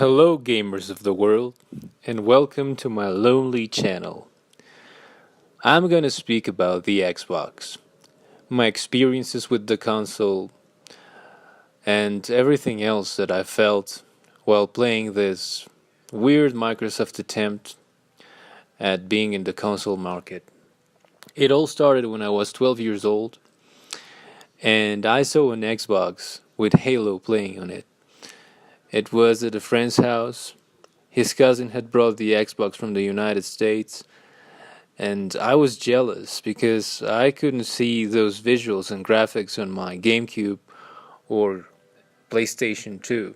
Hello, gamers of the world, and welcome to my lonely channel. I'm gonna speak about the Xbox, my experiences with the console, and everything else that I felt while playing this weird Microsoft attempt at being in the console market. It all started when I was 12 years old, and I saw an Xbox with Halo playing on it. It was at a friend's house. His cousin had brought the Xbox from the United States, and I was jealous because I couldn't see those visuals and graphics on my GameCube or PlayStation 2.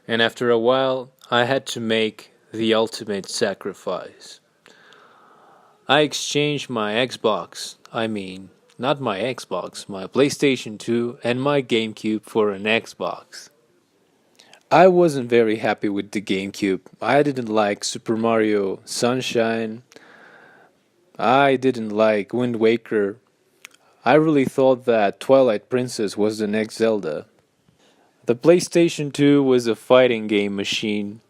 And after a while, I had to make the ultimate sacrifice. I exchanged my not my Xbox, my PlayStation 2 and my GameCube for an Xbox. I wasn't very happy with the GameCube. I didn't like Super Mario Sunshine. I didn't like Wind Waker. I really thought that Twilight Princess was the next Zelda. The PlayStation 2 was a fighting game machine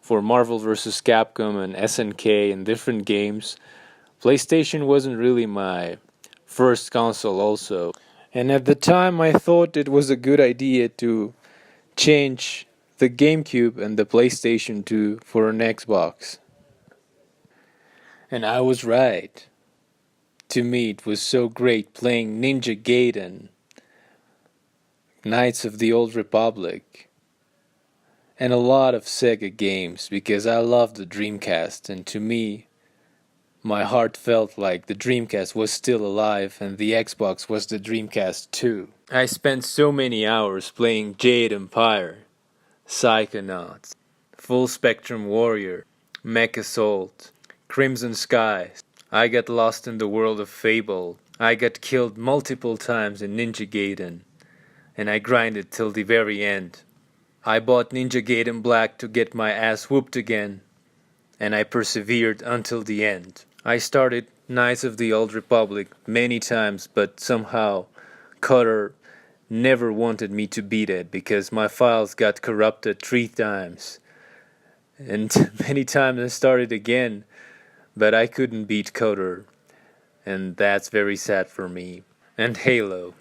for Marvel vs. Capcom and SNK and different games. PlayStation wasn't really my first console also. And at the time I thought it was a good idea to change the GameCube and the PlayStation 2 for an Xbox. And I was right. To me, it was so great playing Ninja Gaiden, Knights of the Old Republic, and a lot of Sega games because I loved the Dreamcast, and to me, my heart felt like the Dreamcast was still alive and the Xbox was the Dreamcast too. I spent so many hours playing Jade Empire, Psychonauts, Full Spectrum Warrior, Mech Assault, Crimson Skies. I got lost in the world of Fable. I got killed multiple times in Ninja Gaiden, and I grinded till the very end. I bought Ninja Gaiden Black to get my ass whooped again, and I persevered until the end. I started Knights of the Old Republic many times, but somehow Cutter never wanted me to beat it because my files got corrupted 3 times. And many times I started again, but I couldn't beat Coder, and that's very sad for me. And Halo.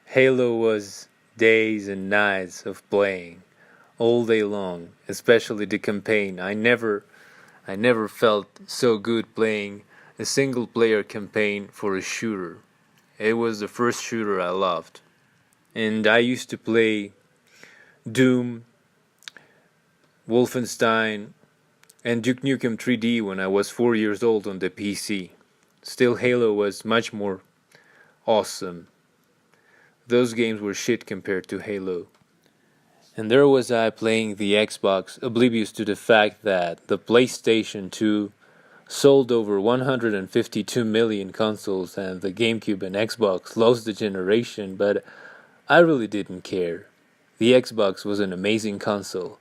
Halo was days and nights of playing, all day long, especially the campaign. I never felt so good playing a single player campaign for a shooter. It was the first shooter I loved. And I used to play Doom, Wolfenstein, and Duke Nukem 3D when I was 4 years old on the PC. Still, Halo was much more awesome. Those games were shit compared to Halo. And there was I playing the Xbox, oblivious to the fact that the PlayStation 2 sold over 152 million consoles and the GameCube and Xbox lost the generation, but I really didn't care. The Xbox was an amazing console.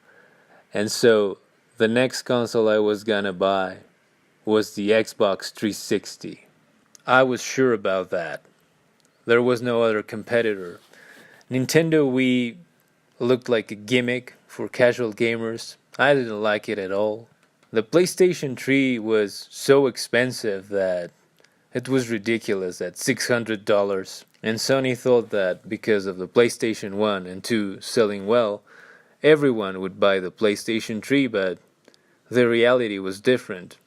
And so the next console I was gonna buy was the Xbox 360. I was sure about that. There was no other competitor. Nintendo Wii looked like a gimmick for casual gamers. I didn't like it at all. The PlayStation 3 was so expensive that it was ridiculous at $600. And Sony thought that because of the PlayStation 1 and 2 selling well, everyone would buy the PlayStation 3, but the reality was different.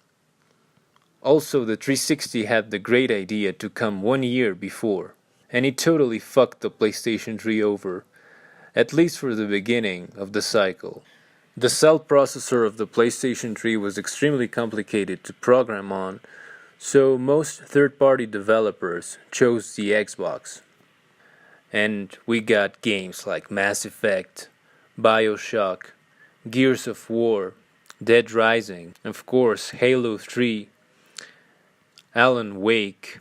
Also, the 360 had the great idea to come 1 year before, and it totally fucked the PlayStation 3 over, at least for the beginning of the cycle. The cell processor of the PlayStation 3 was extremely complicated to program on, so most third-party developers chose the Xbox. And we got games like Mass Effect, BioShock, Gears of War, Dead Rising, of course Halo 3, Alan Wake,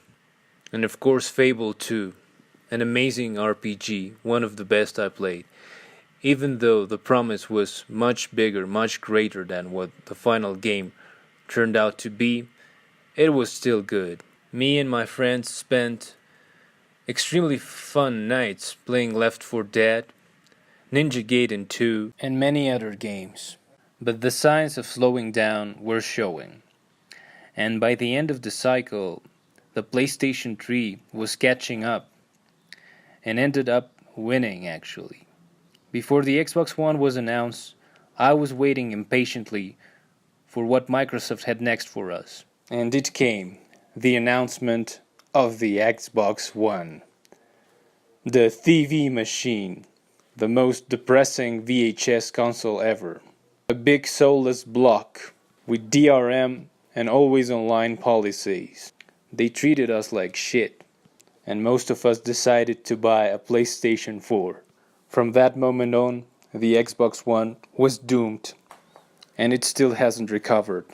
and of course Fable 2, an amazing RPG, one of the best I played. Even though the promise was much bigger, much greater than what the final game turned out to be, it was still good. Me and my friends spent extremely fun nights playing Left 4 Dead, Ninja Gaiden 2, and many other games. But the signs of slowing down were showing, and by the end of the cycle, the PlayStation 3 was catching up and ended up winning actually. Before the Xbox One was announced, I was waiting impatiently for what Microsoft had next for us. And it came, the announcement of the Xbox One. The TV machine, the most depressing VHS console ever. A big soulless block with DRM and always online policies. They treated us like shit, and most of us decided to buy a PlayStation 4. From that moment on, the Xbox One was doomed, and it still hasn't recovered.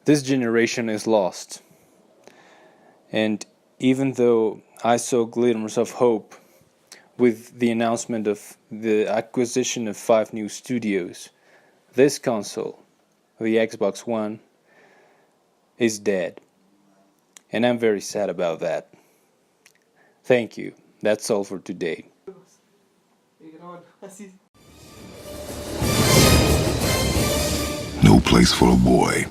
This generation is lost. And even though I saw glimmers of hope with the announcement of the acquisition of 5 new studios, this console, the Xbox One, is dead. And I'm very sad about that. Thank you. That's all for today. No place for a boy